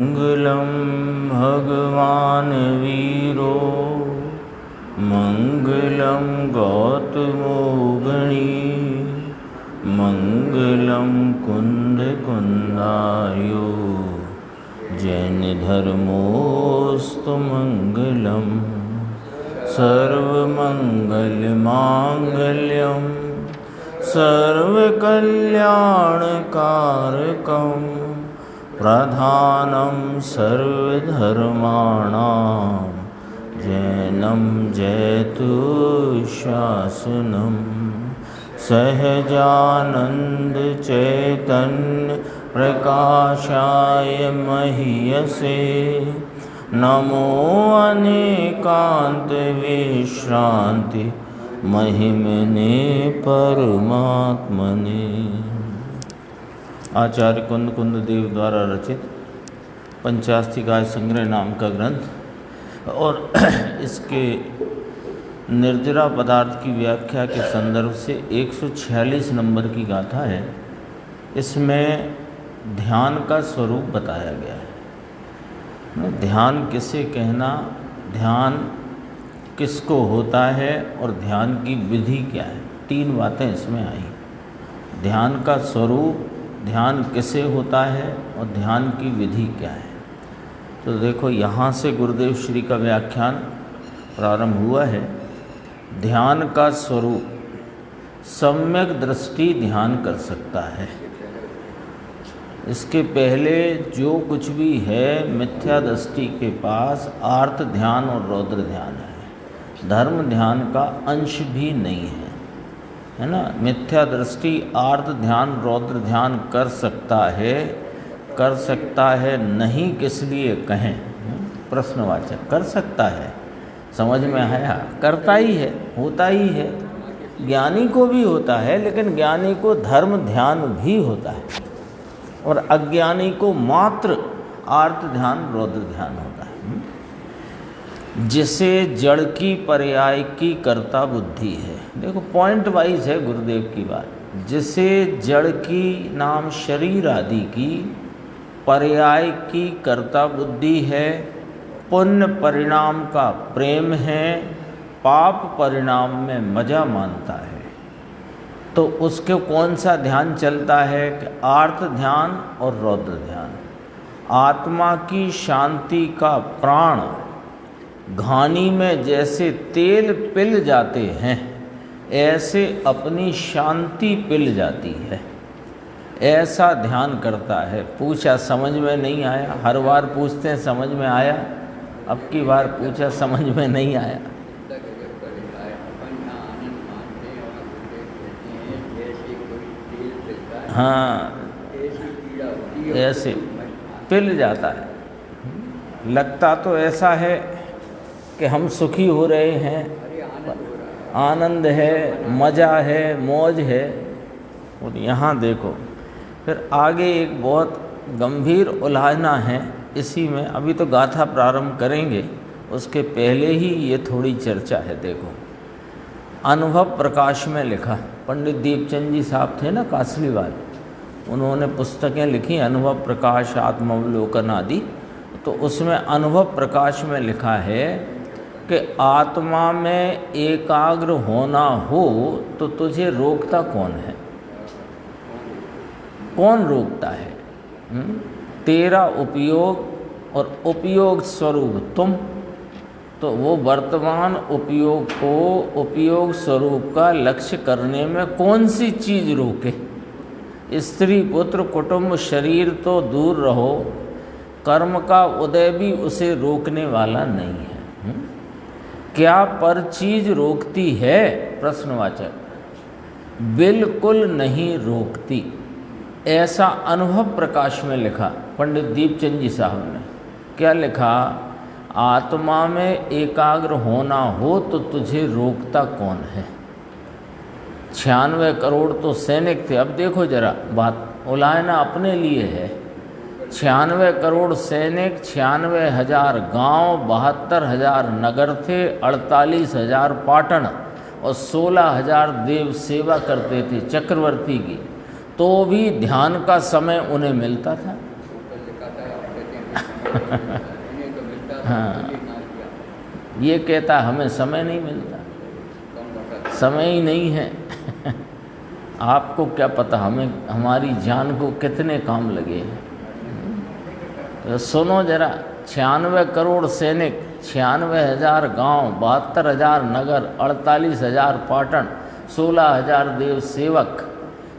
मंगलम भगवान वीरो मंगलम गौतमो गणी मंगलम कुंद कुंदायो जैन धर्मोस्तु मंगलम सर्वमंगल मांगल्यम सर्वकल्याणकारकम प्रधानं सर्वधर्माणां जैनं जयतु शासनं सहजानंद चैतन्य प्रकाशाय महीयसे नमो अनेकांत विश्रांति महिमने परमात्मने। आचार्य कुंद कुंद देव द्वारा रचित पंचास्तिकाय संग्रह नाम का ग्रंथ और इसके निर्जरा पदार्थ की व्याख्या के संदर्भ से 146 नंबर की गाथा है। इसमें ध्यान का स्वरूप बताया गया है। ध्यान किसे कहना, ध्यान किसको होता है और ध्यान की विधि क्या है, 3 बातें इसमें आई। ध्यान का स्वरूप, ध्यान किसे होता है और ध्यान की विधि क्या है। तो देखो यहाँ से गुरुदेव श्री का व्याख्यान प्रारंभ हुआ है। ध्यान का स्वरूप, सम्यक दृष्टि ध्यान कर सकता है। इसके पहले जो कुछ भी है मिथ्या दृष्टि के पास आर्त ध्यान और रौद्र ध्यान है, धर्म ध्यान का अंश भी नहीं है ना। मिथ्या दृष्टि आर्त ध्यान रौद्र ध्यान कर सकता है नहीं, किस लिए कहें, प्रश्नवाचक। कर सकता है, समझ में आया, करता ही है, होता ही है। ज्ञानी को भी होता है, लेकिन ज्ञानी को धर्म ध्यान भी होता है और अज्ञानी को मात्र आर्त ध्यान रौद्र ध्यान होता है। जिसे जड़ की पर्याय की कर्ता बुद्धि है। देखो पॉइंट वाइज है गुरुदेव की बात। जिसे जड़ की नाम शरीर आदि की पर्याय की कर्ता बुद्धि है, पुण्य परिणाम का प्रेम है, पाप परिणाम में मजा मानता है, तो उसके कौन सा ध्यान चलता है कि आर्त ध्यान और रौद्र ध्यान। आत्मा की शांति का प्राण घानी में जैसे तेल पिल जाते हैं, ऐसे अपनी शांति पिल जाती है, ऐसा ध्यान करता है। पूछा समझ में नहीं आया, हर बार पूछते हैं समझ में आया, अब की बार पूछा समझ में नहीं आया। हाँ, ऐसे पिल जाता है। लगता तो ऐसा है कि हम सुखी हो रहे हैं, आनंद है, मज़ा है, मौज है। और यहाँ देखो फिर आगे एक बहुत गंभीर उलझना है इसी में। अभी तो गाथा प्रारंभ करेंगे, उसके पहले ही ये थोड़ी चर्चा है। देखो अनुभव प्रकाश में लिखा, पंडित दीपचंद जी साहब थे ना कासलीवाल, उन्होंने पुस्तकें लिखी अनुभव प्रकाश, आत्मावलोकन आदि। तो उसमें अनुभव प्रकाश में लिखा है कि आत्मा में एकाग्र होना हो तो तुझे रोकता कौन है, कौन रोकता है? तेरा उपयोग और उपयोग स्वरूप तुम। तो वो वर्तमान उपयोग को उपयोग स्वरूप का लक्ष्य करने में कौन सी चीज़ रोके? स्त्री पुत्र कुटुंब शरीर तो दूर रहो, कर्म का उदय भी उसे रोकने वाला नहीं है। क्या पर चीज रोकती है? प्रश्नवाचक। बिल्कुल नहीं रोकती, ऐसा अनुभव प्रकाश में लिखा पंडित दीपचंद जी साहब ने। क्या लिखा? आत्मा में एकाग्र होना हो तो तुझे रोकता कौन है? 96 करोड़ तो सैनिक थे। अब देखो जरा बात, उलायना अपने लिए है। 96 करोड़ सैनिक, 96,000 गांव, 72,000 नगर थे, 48,000 पाटन और 16,000 देव सेवा करते थे चक्रवर्ती की। तो भी ध्यान का समय उन्हें मिलता था। हाँ, ये कहता हमें समय नहीं मिलता, समय ही नहीं है। आपको क्या पता हमें हमारी जान को कितने काम लगे हैं। तो सुनो जरा, 96 करोड़ सैनिक, 96,000 गांव, 72,000 नगर, 48,000 पाटन, 16,000 देव सेवक,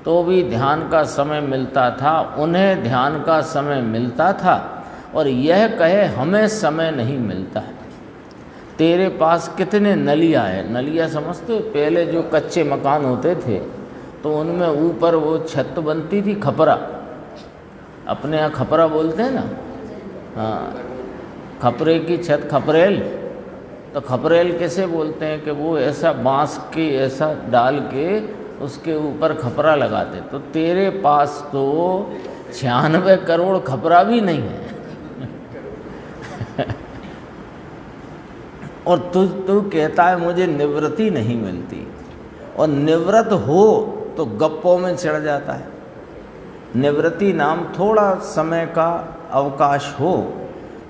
तो भी ध्यान का समय मिलता था, उन्हें ध्यान का समय मिलता था, और यह कहे हमें समय नहीं मिलता है। तेरे पास कितने नलिया है, नलिया समझते हो? पहले जो कच्चे मकान होते थे तो उनमें ऊपर वो छत बनती थी, खपरा, अपने यहाँ खपरा बोलते हैं ना, हाँ, खपरे की छत, खपरेल। तो खपरेल कैसे बोलते हैं कि वो ऐसा बांस के ऐसा डाल के उसके ऊपर खपरा लगाते। तो तेरे पास तो 96 करोड़ खपरा भी नहीं है। और तू कहता है मुझे निवृत्ति नहीं मिलती, और निवृत्त हो तो गप्पों में चढ़ जाता है। निवृत्ति नाम थोड़ा समय का अवकाश हो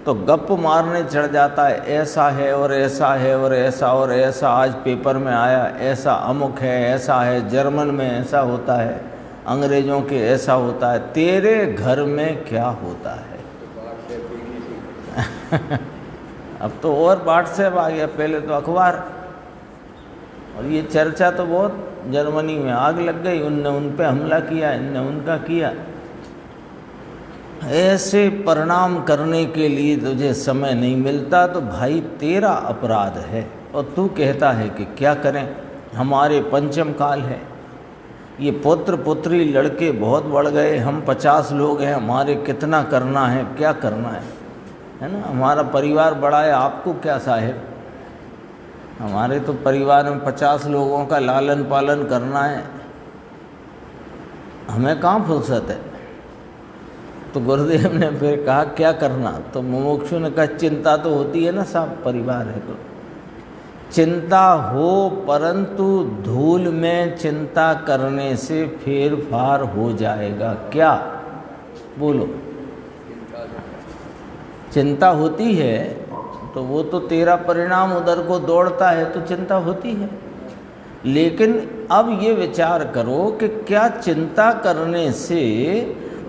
तो गप मारने चढ़ जाता है, ऐसा है और ऐसा है और ऐसा और ऐसा, आज पेपर में आया, ऐसा अमुक है, ऐसा है, जर्मन में ऐसा होता है, अंग्रेज़ों के ऐसा होता है। तेरे घर में क्या होता है? अब तो और व्हाट्सएप आ गया, पहले तो अखबार। और ये चर्चा तो बहुत, जर्मनी में आग लग गई, उनने उन पे हमला किया, इनने उनका किया। ऐसे परिणाम करने के लिए तुझे समय नहीं मिलता तो भाई तेरा अपराध है। और तू कहता है कि क्या करें, हमारे पंचम काल है, ये पुत्र पुत्री लड़के बहुत बढ़ गए, हम 50 लोग हैं, हमारे कितना करना है, क्या करना है ना? हमारा परिवार बड़ा है, आपको क्या साहेब, हमारे तो परिवार में 50 लोगों का लालन पालन करना है, हमें कहाँ फुर्सत है। तो गुरुदेव ने फिर कहा क्या करना? तो मुमुक्षु ने कहा चिंता तो होती है ना साहब, परिवार है तो चिंता हो, परंतु धूल में चिंता करने से फेर फार हो जाएगा। क्या बोलो? चिंता होती है तो वो तो तेरा परिणाम उधर को दौड़ता है तो चिंता होती है। लेकिन अब ये विचार करो कि क्या चिंता करने से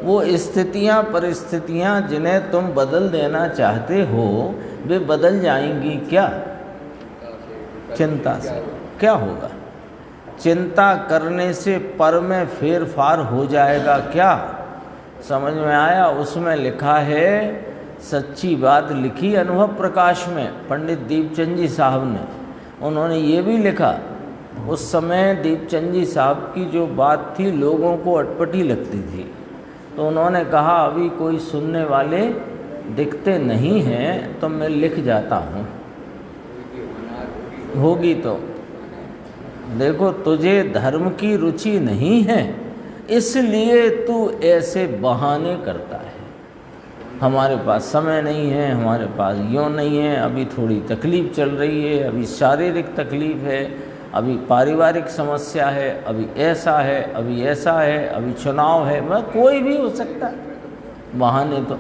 वो स्थितियाँ परिस्थितियाँ जिन्हें तुम बदल देना चाहते हो वे बदल जाएंगी क्या? चिंता से क्या होगा? चिंता करने से पर में फेर फार हो जाएगा क्या? समझ में आया? उसमें लिखा है, सच्ची बात लिखी अनुभव प्रकाश में पंडित दीपचंद जी साहब ने। उन्होंने ये भी लिखा, उस समय दीपचंद जी साहब की जो बात थी लोगों को अटपटी लगती थी, तो उन्होंने कहा अभी कोई सुनने वाले दिखते नहीं हैं तो मैं लिख जाता हूँ, होगी तो। देखो तुझे धर्म की रुचि नहीं है इसलिए तू ऐसे बहाने करता है, हमारे पास समय नहीं है, हमारे पास यूँ नहीं है, अभी थोड़ी तकलीफ़ चल रही है, अभी शारीरिक तकलीफ़ है, अभी पारिवारिक समस्या है, अभी ऐसा है, अभी ऐसा है, अभी चुनाव है, मैं कोई भी हो सकता है बहाने। तो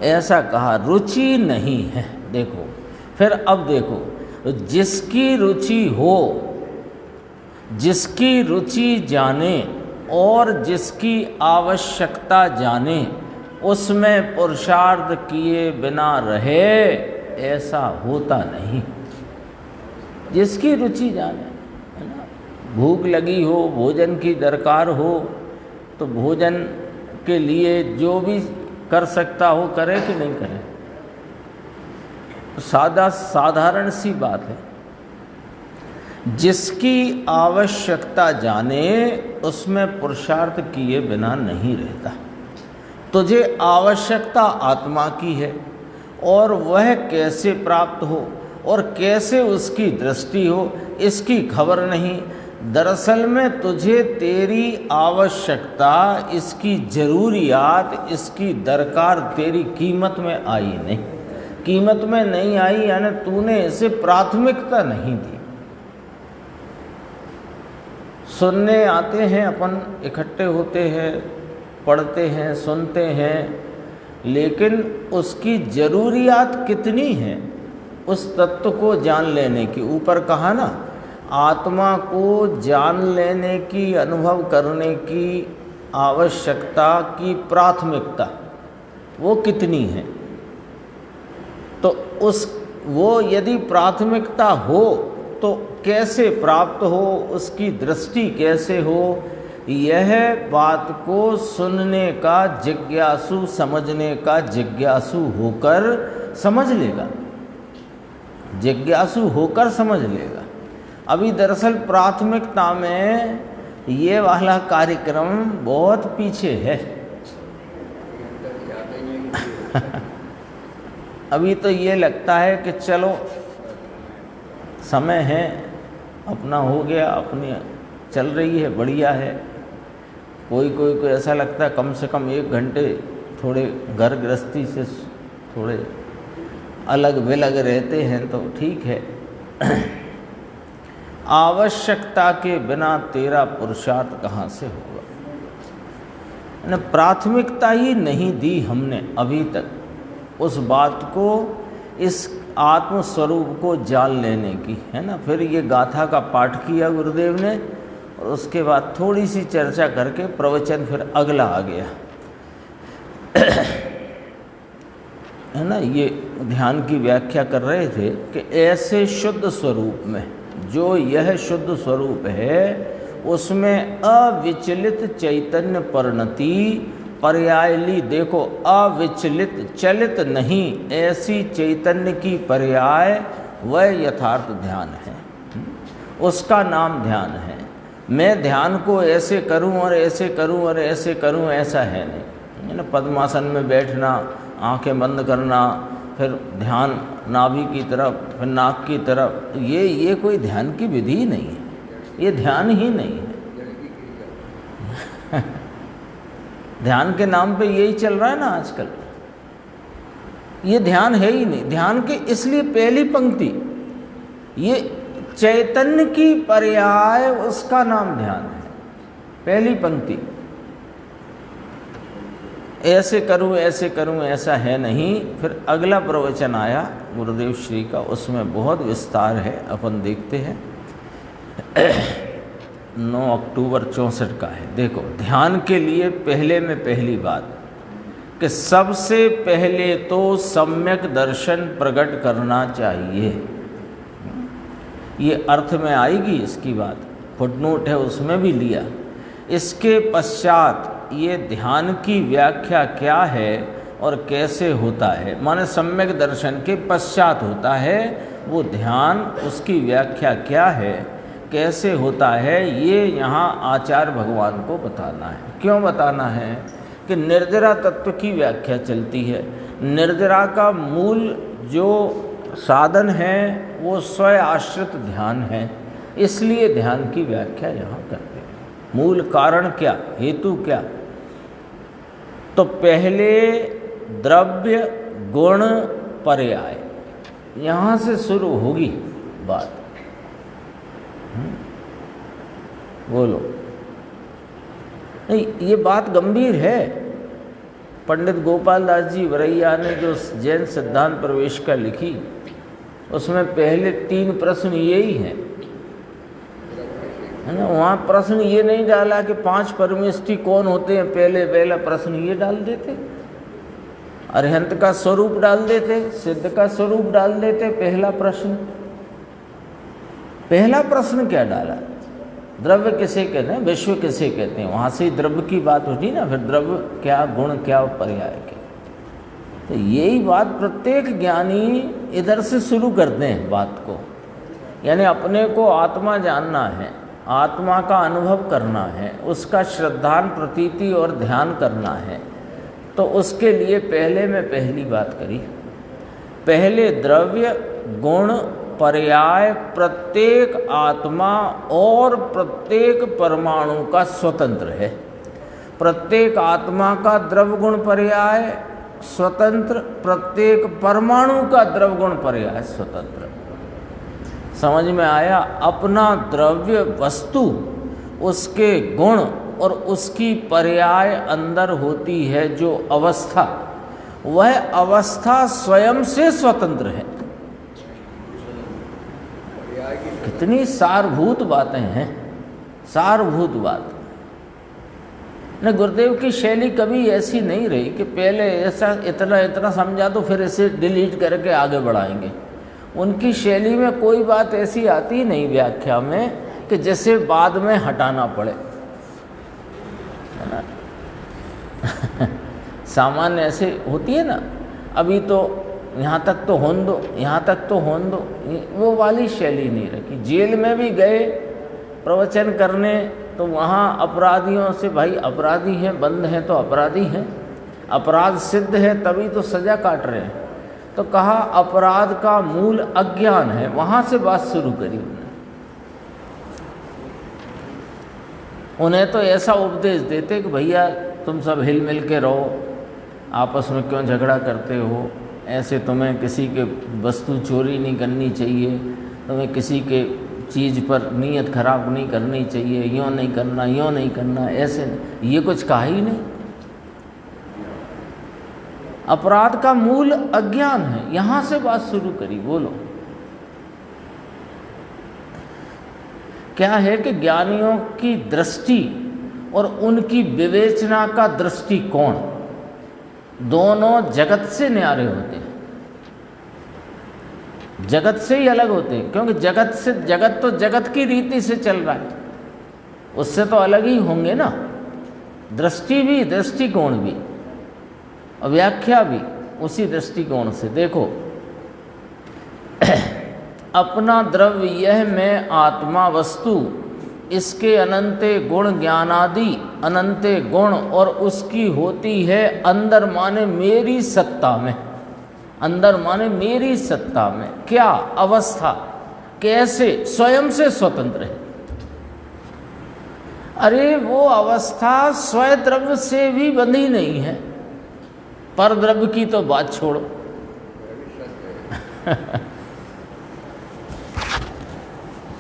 ऐसा कहा, रुचि नहीं है। देखो फिर अब देखो, जिसकी रुचि हो, जिसकी रुचि जाने और जिसकी आवश्यकता जाने, उसमें पुरुषार्थ किए बिना रहे, ऐसा होता नहीं। जिसकी रुचि जाने, है ना? भूख लगी हो, भोजन की दरकार हो तो भोजन के लिए जो भी कर सकता हो करे कि नहीं करे, साधारण सी बात है। जिसकी आवश्यकता जाने उसमें पुरुषार्थ किए बिना नहीं रहता। तुझे आवश्यकता आत्मा की है और वह कैसे प्राप्त हो और कैसे उसकी दृष्टि हो इसकी खबर नहीं। दरअसल में तुझे तेरी आवश्यकता, इसकी ज़रूरियात, इसकी दरकार तेरी कीमत में आई नहीं। कीमत में नहीं आई यानी तूने इसे प्राथमिकता नहीं दी। सुनने आते हैं, अपन इकट्ठे होते हैं, पढ़ते हैं, सुनते हैं, लेकिन उसकी ज़रूरियात कितनी है उस तत्व को जान लेने की। ऊपर कहा ना, आत्मा को जान लेने की, अनुभव करने की आवश्यकता की प्राथमिकता वो कितनी है। तो वो यदि प्राथमिकता हो तो कैसे प्राप्त हो, उसकी दृष्टि कैसे हो, यह बात को सुनने का जिज्ञासु, समझने का जिज्ञासु होकर समझ लेगा, जिज्ञासु होकर समझ लेगा। अभी दरअसल प्राथमिकता में ये वाला कार्यक्रम बहुत पीछे है। अभी तो ये लगता है कि चलो समय है, अपना हो गया, अपनी चल रही है, बढ़िया है। कोई को ऐसा लगता है कम से कम 1 घंटे थोड़े घर गृहस्थी से थोड़े अलग विलग रहते हैं तो ठीक है। आवश्यकता के बिना तेरा पुरुषार्थ कहाँ से होगा। ना प्राथमिकता ही नहीं दी हमने अभी तक उस बात को, इस आत्मस्वरूप को जान लेने की, है ना। फिर ये गाथा का पाठ किया गुरुदेव ने और उसके बाद थोड़ी सी चर्चा करके प्रवचन फिर अगला आ गया, है ना। ये ध्यान की व्याख्या कर रहे थे कि ऐसे शुद्ध स्वरूप में, जो यह शुद्ध स्वरूप है, उसमें अविचलित चैतन्य परिणति पर्यायली, देखो अविचलित, चलित नहीं, ऐसी चैतन्य की पर्याय वह यथार्थ ध्यान है, उसका नाम ध्यान है। मैं ध्यान को ऐसे करूं और ऐसे करूं और ऐसे करूं, ऐसा है नहीं, है ना। पद्मासन में बैठना, आंखें बंद करना, फिर ध्यान नाभि की तरफ, फिर नाक की तरफ, ये कोई ध्यान की विधि नहीं है, ये ध्यान ही नहीं है। ध्यान के नाम पे यही चल रहा है ना आजकल, ये ध्यान है ही नहीं। ध्यान के इसलिए पहली पंक्ति, ये चैतन्य की पर्याय, उसका नाम ध्यान है, पहली पंक्ति। ऐसे करूं ऐसे करूं ऐसा है नहीं। फिर अगला प्रवचन आया गुरुदेव श्री का, उसमें बहुत विस्तार है, अपन देखते हैं। 9 अक्टूबर 64 का है। देखो, ध्यान के लिए पहले में पहली बात कि सबसे पहले तो सम्यक दर्शन प्रकट करना चाहिए। ये अर्थ में आएगी इसकी बात, फुटनोट है उसमें भी लिया। इसके पश्चात ये ध्यान की व्याख्या क्या है और कैसे होता है, माने सम्यक दर्शन के पश्चात होता है वो ध्यान, उसकी व्याख्या क्या है, कैसे होता है, ये यहाँ आचार्य भगवान को बताना है। क्यों बताना है कि निर्जरा तत्व की व्याख्या चलती है। निर्जरा का मूल जो साधन है वो स्वयं आश्रित ध्यान है, इसलिए ध्यान की व्याख्या यहाँ करते हैं। मूल कारण क्या, हेतु क्या, तो पहले द्रव्य गुण पर्याय, यहाँ से शुरू होगी बात। बोलो, नहीं ये बात गंभीर है। पंडित गोपाल दास जी वरैया ने जो जैन सिद्धांत प्रवेशिका लिखी, उसमें पहले 3 प्रश्न यही हैं, है ना। वहाँ प्रश्न ये नहीं डाला कि 5 परमेष्ठी कौन होते हैं, पहला प्रश्न ये डाल देते, अरिहंत का स्वरूप डाल देते, सिद्ध का स्वरूप डाल देते। पहला प्रश्न क्या डाला, द्रव्य किसे कहते हैं, विश्व किसे कहते हैं, वहाँ से द्रव्य की बात होती ना। फिर द्रव्य क्या, गुण क्या, पर्याय क्या। तो यही बात प्रत्येक ज्ञानी इधर से शुरू करते हैं बात को, यानी अपने को आत्मा जानना है, आत्मा का अनुभव करना है, उसका श्रद्धान प्रतीति और ध्यान करना है। तो उसके लिए पहले में पहली बात करी, पहले द्रव्य गुण पर्याय प्रत्येक आत्मा और प्रत्येक परमाणु का स्वतंत्र है। प्रत्येक आत्मा का द्रव्य गुण पर्याय स्वतंत्र, प्रत्येक परमाणु का द्रव्य गुण पर्याय स्वतंत्र। समझ में आया। अपना द्रव्य वस्तु, उसके गुण और उसकी पर्याय अंदर होती है जो अवस्था, वह अवस्था स्वयं से स्वतंत्र है। कितनी सारभूत बातें हैं, सारभूत बात। न गुरुदेव की शैली कभी ऐसी नहीं रही कि पहले ऐसा इतना इतना समझा तो फिर इसे डिलीट करके आगे बढ़ाएंगे। उनकी शैली में कोई बात ऐसी आती नहीं व्याख्या में कि जैसे बाद में हटाना पड़े, है ना। सामान्य ऐसे होती है ना, अभी तो यहाँ तक तो होन दो, यहाँ तक तो होन दो, वो वाली शैली नहीं रखी। जेल में भी गए प्रवचन करने तो वहाँ अपराधियों से, भाई अपराधी हैं, बंद हैं तो अपराधी हैं, अपराध सिद्ध है तभी तो सज़ा काट रहे हैं। तो कहा अपराध का मूल अज्ञान है, वहाँ से बात शुरू करी उन्हें तो ऐसा उपदेश देते कि भैया तुम सब हिल मिल के रहो, आपस में क्यों झगड़ा करते हो, ऐसे तुम्हें किसी के वस्तु चोरी नहीं करनी चाहिए, तुम्हें किसी के चीज़ पर नीयत खराब नहीं करनी चाहिए, यूँ नहीं करना, यूँ नहीं करना, ऐसे नहीं। ये कुछ कहा ही नहीं। अपराध का मूल अज्ञान है, यहाँ से बात शुरू करी। बोलो क्या है कि ज्ञानियों की दृष्टि और उनकी विवेचना का दृष्टिकोण दोनों जगत से न्यारे होते हैं, जगत से ही अलग होते हैं। क्योंकि जगत तो जगत की रीति से चल रहा है, उससे तो अलग ही होंगे ना। दृष्टि भी, दृष्टिकोण भी और व्याख्या भी उसी दृष्टिकोण से। देखो अपना द्रव्य यह मैं आत्मा वस्तु, इसके अनंते गुण ज्ञानादि अनंते गुण, और उसकी होती है अंदर माने मेरी सत्ता में, अंदर माने मेरी सत्ता में। क्या अवस्था, कैसे, स्वयं से स्वतंत्र है। अरे वो अवस्था स्वद्रव्य से भी बंधी नहीं है, पर द्रव्य की तो बात छोड़ो।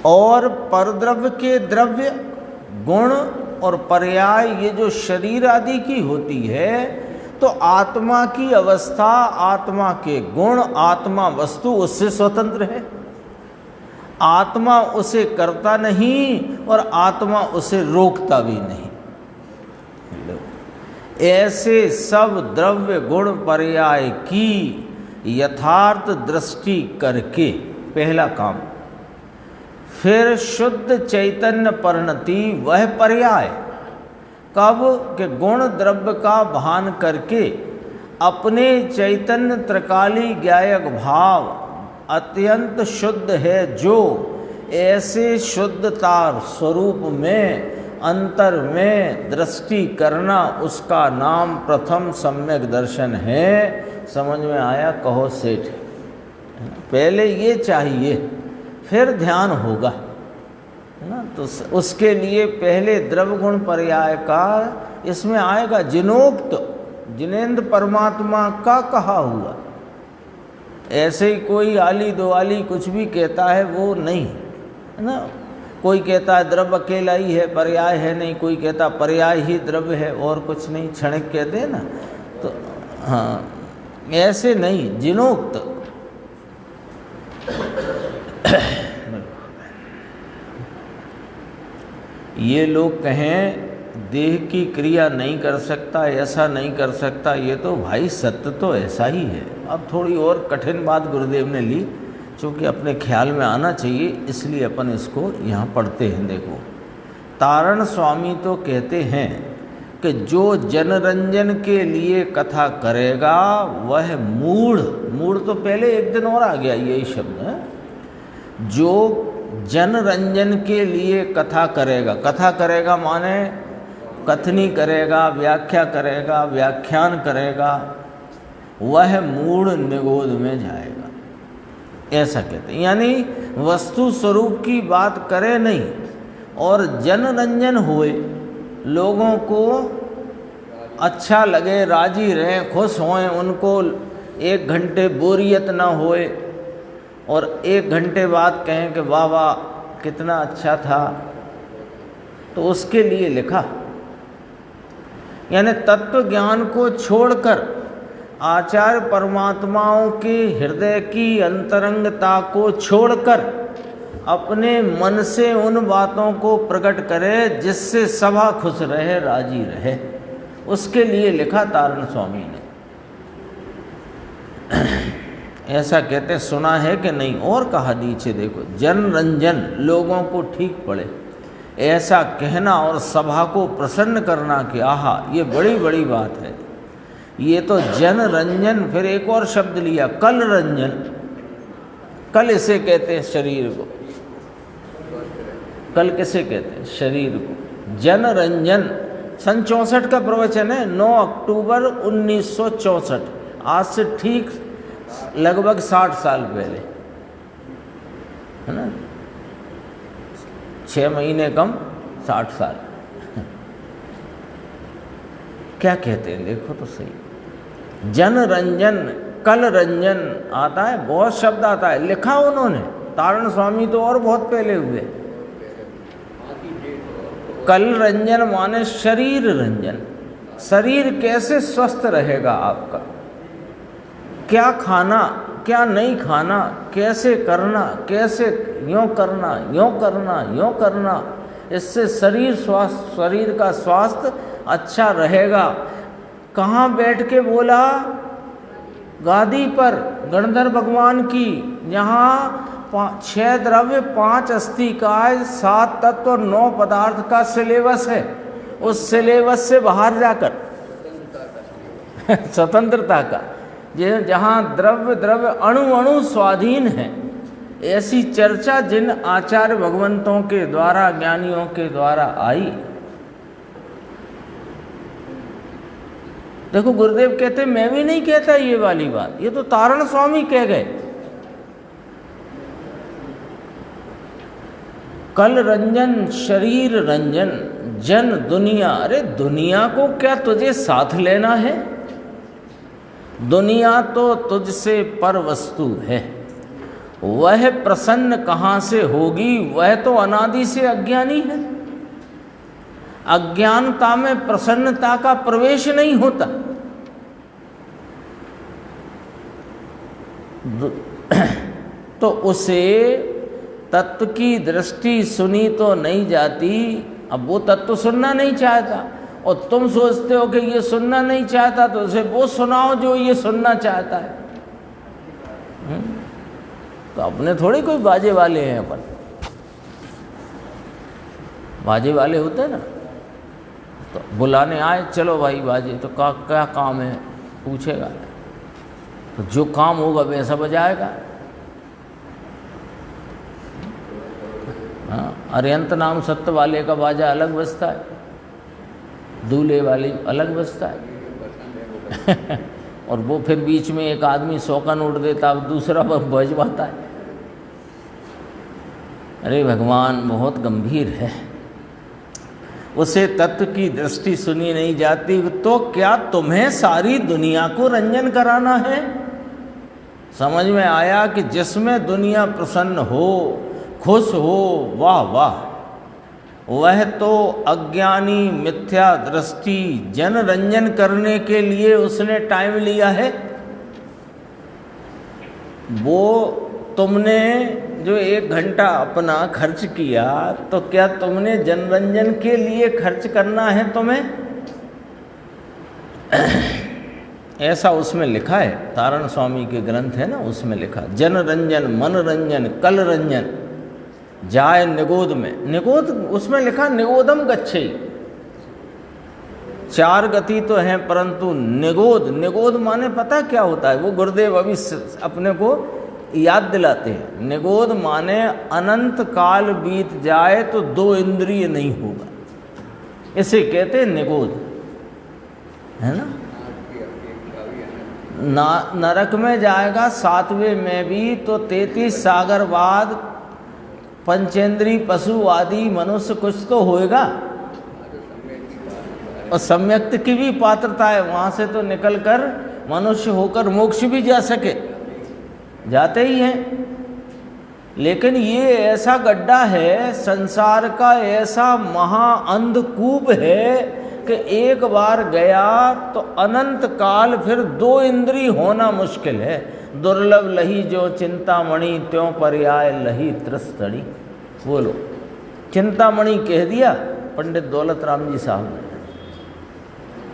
और परद्रव्य के द्रव्य गुण और पर्याय ये जो शरीर आदि की होती है, तो आत्मा की अवस्था, आत्मा के गुण, आत्मा वस्तु उससे स्वतंत्र है। आत्मा उसे करता नहीं और आत्मा उसे रोकता भी नहीं। ऐसे सब द्रव्य गुण पर्याय की यथार्थ दृष्टि करके पहला काम, फिर शुद्ध चैतन्य परिणति वह पर्याय। कब के गुण द्रव्य का भान करके अपने चैतन्य त्रिकाली ज्ञायक भाव अत्यंत शुद्ध है, जो ऐसे शुद्धता स्वरूप में अंतर में दृष्टि करना, उसका नाम प्रथम सम्यक दर्शन है। समझ में आया? कहो सेठ। पहले ये चाहिए, फिर ध्यान होगा, है ना। तो उसके लिए पहले द्रव्य गुण पर्याय का इसमें आएगा। जिनोक्त, जिनेन्द्र परमात्मा का कहा हुआ। ऐसे ही कोई आली दो आली कुछ भी कहता है वो नहीं, है ना। कोई कहता है द्रव्य अकेला ही है, पर्याय है नहीं। कोई कहता पर्याय ही द्रव्य है और कुछ नहीं, क्षणिक कहते हैं ना। तो हाँ, ऐसे नहीं, जिनोक्त। ये लोग कहें देह की क्रिया नहीं कर सकता, ऐसा नहीं कर सकता, ये तो भाई सत्य तो ऐसा ही है। अब थोड़ी और कठिन बात गुरुदेव ने ली, चूँकि अपने ख्याल में आना चाहिए, इसलिए अपन इसको यहाँ पढ़ते हैं। देखो, तारण स्वामी तो कहते हैं कि जो जनरंजन के लिए कथा करेगा वह मूढ़, मूढ़ तो पहले एक दिन और आ गया यही शब्द है। जो जनरंजन के लिए कथा करेगा, कथा करेगा माने कथनी करेगा, व्याख्या करेगा, व्याख्यान करेगा, वह मूढ़ निगोद में जाएगा, ऐसा कहते हैं। यानी वस्तु स्वरूप की बात करे नहीं और जनरंजन हुए, लोगों को अच्छा लगे, राजी रहें, खुश होएं, उनको 1 घंटे बोरियत ना होए और 1 घंटे बाद कहें कि वाह वाह कितना अच्छा था, तो उसके लिए लिखा। यानी तत्व ज्ञान को छोड़कर आचार्य परमात्माओं के हृदय की अंतरंगता को छोड़कर अपने मन से उन बातों को प्रकट करे जिससे सभा खुश रहे, राजी रहे। उसके लिए लिखा तारण स्वामी ने। ऐसा कहते सुना है कि नहीं? और कहा नीचे देखो, जन रंजन, लोगों को ठीक पड़े ऐसा कहना और सभा को प्रसन्न करना कि आहा, ये बड़ी बड़ी बात है। ये तो जन रंजन, फिर एक और शब्द लिया, कल रंजन। कल इसे कहते हैं शरीर को। कल किसे कहते हैं? शरीर को। जन रंजन सन 64 का प्रवचन है, 9 अक्टूबर 1964, आज से ठीक लगभग 60 साल पहले, है ना? 6 महीने कम 60 साल। क्या कहते हैं देखो तो सही। जन रंजन, कल रंजन आता है, बहुत शब्द आता है, लिखा उन्होंने। तारण स्वामी तो और बहुत पहले हुए। कल रंजन माने शरीर रंजन। शरीर कैसे स्वस्थ रहेगा आपका, क्या खाना क्या नहीं खाना, कैसे करना, कैसे यूँ करना, यूँ करना, यूँ करना, इससे शरीर का स्वास्थ्य अच्छा रहेगा। कहाँ बैठ के बोला? गादी पर गणधर भगवान की, जहाँ 6 द्रव्य 5 अस्थिकाय 7 तत्व और 9 पदार्थ का सिलेबस है। उस सिलेबस से बाहर जाकर स्वतंत्रता का, जहाँ द्रव्य अणु अणु स्वाधीन है, ऐसी चर्चा जिन आचार्य भगवंतों के द्वारा, ज्ञानियों के द्वारा आई। देखो गुरुदेव कहते मैं भी नहीं कहता ये वाली बात, ये तो तारण स्वामी कह गए। कल रंजन, शरीर रंजन, जन दुनिया। अरे दुनिया को क्या तुझे साथ लेना है? दुनिया तो तुझसे पर वस्तु है। वह प्रसन्न कहाँ से होगी? वह तो अनादि से अज्ञानी है। अज्ञानता में प्रसन्नता का प्रवेश नहीं होता। तो उसे तत्व की दृष्टि सुनी तो नहीं जाती। अब वो तत्व सुनना नहीं चाहता और तुम सोचते हो कि ये सुनना नहीं चाहता, तो उसे वो सुनाओ जो ये सुनना चाहता है। तो अपने थोड़े कोई बाजे वाले हैं। अपन बाजे वाले होते हैं ना, तो बुलाने आए, चलो भाई बाजे, तो क्या काम है पूछेगा, तो जो काम होगा वैसा बजाएगा। हाँ, अरिहंत नाम सत्य वाले का बाजा अलग बजता है, दूल्हे वाली अलग बजता है। और वो फिर बीच में एक आदमी 100 का नोट देता, अब दूसरा बजवाता है। अरे भगवान बहुत गंभीर है। उसे तत्व की दृष्टि सुनी नहीं जाती। तो क्या तुम्हें सारी दुनिया को रंजन कराना है? समझ में आया कि जिसमें दुनिया प्रसन्न हो, खुश हो, वाह वाह, वह तो अज्ञानी मिथ्या दृष्टि जन रंजन करने के लिए उसने टाइम लिया है। वो तुमने जो 1 घंटा अपना खर्च किया, तो क्या तुमने जनरंजन के लिए खर्च करना है तुम्हें? ऐसा उसमें लिखा है, तारण स्वामी के ग्रंथ है ना, उसमें लिखा जन रंजन, मन रंजन, कल रंजन जाय निगोद में। निगोद उसमें लिखा निगोदम गच्छेई। 4 गति तो हैं, परंतु निगोद, निगोद माने पता क्या होता है? वो गुरुदेव अभी अपने को याद दिलाते हैं। निगोद माने अनंत काल बीत जाए तो 2 इंद्रिय नहीं होगा, इसे कहते हैं निगोद, है ना? नरक में जाएगा 7वें में भी तो 33 सागर बाद पंचेंद्री पशु आदि मनुष्य कुछ तो होएगा, और सम्यक्त की भी पात्रता है, वहाँ से तो निकलकर मनुष्य होकर मोक्ष भी जा सके, जाते ही हैं। लेकिन ये ऐसा गड्ढा है, संसार का ऐसा महाअंधकूप है, कि एक बार गया तो अनंत काल फिर 2 इंद्री होना मुश्किल है। दुर्लभ लही जो चिंतामणि, त्यों पर्याय लही त्रस्तड़ी। बोलो, चिंतामणि कह दिया पंडित दौलत राम जी साहब ने।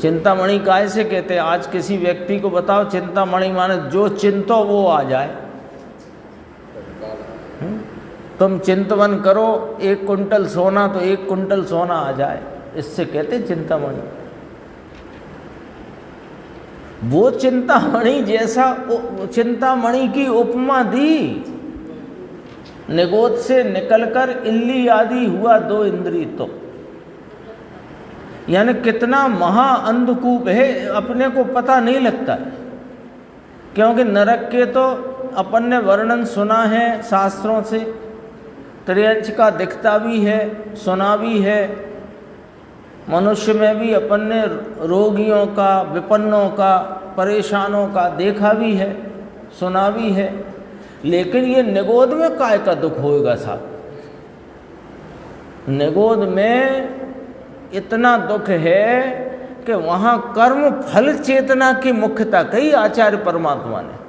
चिंतामणि काहे से कहते हैं? आज किसी व्यक्ति को बताओ चिंतामणि माने जो चिंतो वो आ जाए। तुम चिंतवन करो 1 कुंटल सोना तो 1 कुंटल सोना आ जाए, इससे कहते चिंतामणि। वो चिंतामणि जैसा चिंतामणि की उपमा दी। निगोद से निकलकर इल्ली आदि हुआ 2 इंद्री तो, यानी कितना महा अंधकूप है, अपने को पता नहीं लगता है। क्योंकि नरक के तो अपन ने वर्णन सुना है शास्त्रों से, त्रियंच का दिखता भी है, सुना भी है। मनुष्य में भी अपन ने रोगियों का, विपन्नों का, परेशानों का देखा भी है, सुना भी है। लेकिन ये निगोद में काय का दुख होएगा साहब? निगोद में इतना दुख है कि वहाँ कर्म फल चेतना की मुख्यता कही आचार्य परमात्मा ने।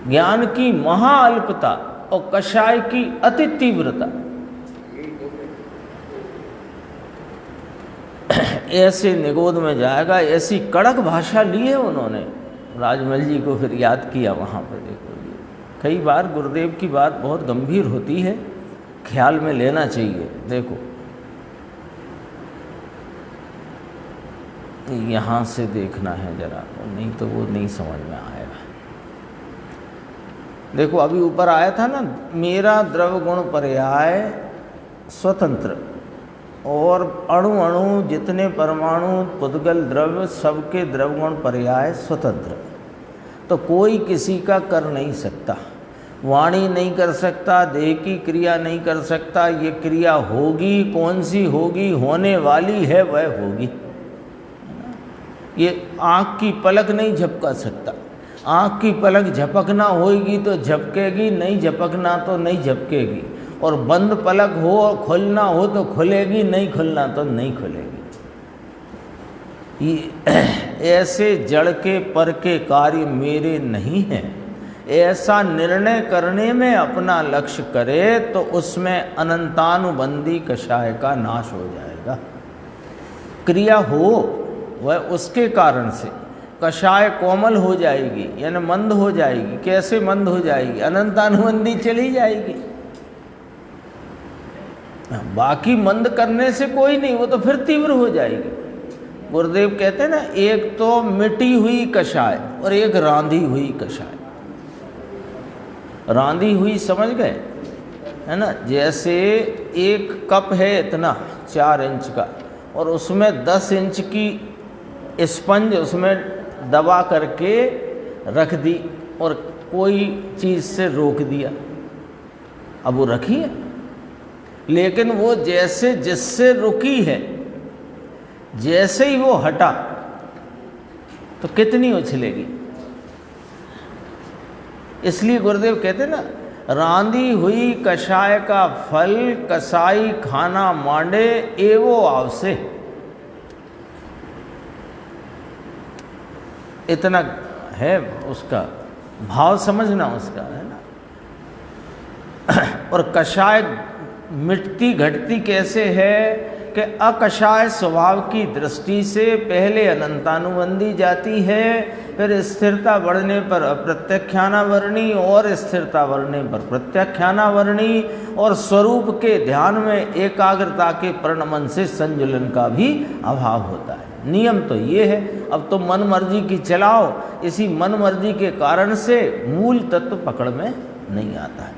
ज्ञान की महाअल्पता और कषाय की अति तीव्रता। ऐसे निगोद में जाएगा। ऐसी कड़क भाषा ली है उन्होंने। राजमल जी को फिर याद किया वहाँ पर। देखो, कई बार गुरुदेव की बात बहुत गंभीर होती है, ख्याल में लेना चाहिए। देखो, यहाँ से देखना है जरा, नहीं तो वो नहीं समझ में आएगा। देखो, अभी ऊपर आया था ना, मेरा द्रव गुण पर्याय स्वतंत्र, और अणु अणु जितने परमाणु पुद्गल द्रव्य सबके द्रवगुण पर्याय स्वतंत्र। तो कोई किसी का कर नहीं सकता, वाणी नहीं कर सकता, देह की क्रिया नहीं कर सकता। ये क्रिया होगी, कौन सी होगी? होने वाली है वह होगी। ये आँख की पलक नहीं झपका सकता। आँख की पलक झपकना होगी तो झपकेगी, नहीं झपकना तो नहीं झपकेगी। और बंद पलक हो और खुलना हो तो खुलेगी, नहीं खुलना तो नहीं खुलेगी। ये ऐसे जड़ के पर के कार्य मेरे नहीं हैं, ऐसा निर्णय करने में अपना लक्ष्य करे तो उसमें अनंतानुबंधी कषाय का नाश हो जाएगा। क्रिया हो वह उसके कारण से कषाय कोमल हो जाएगी, यानी मंद हो जाएगी। कैसे मंद हो जाएगी? अनंतानुबंधी चली जाएगी। बाकी मंद करने से कोई नहीं, वो तो फिर तीव्र हो जाएगी। गुरुदेव कहते हैं ना, एक तो मिटी हुई कषाय और एक रांधी हुई कषाय। रांधी हुई समझ गए, है ना? जैसे एक कप है इतना 4 इंच का, और उसमें 10 इंच की स्पंज उसमें दबा करके रख दी और कोई चीज़ से रोक दिया। अब वो रखी है, लेकिन वो जैसे जिससे रुकी है, जैसे ही वो हटा तो कितनी उछलेगी। इसलिए गुरुदेव कहते ना, रांधी हुई कषाय का फल कसाई खाना मांडे एवो आवसे। इतना है उसका भाव, समझना उसका, है ना? और कषाय मिटती घटती कैसे है कि अकषाय स्वभाव की दृष्टि से पहले अनंतानुबंधी जाती है, फिर स्थिरता बढ़ने पर अप्रत्याख्यानावर्णी, और स्थिरता बढ़ने पर प्रत्याख्यानावर्णी, और स्वरूप के ध्यान में एकाग्रता के परिणमन से संजुलन का भी अभाव होता है। नियम तो ये है। अब तो मन मर्जी की चलाओ, इसी मन मर्जी के कारण से मूल तत्व पकड़ में नहीं आता है।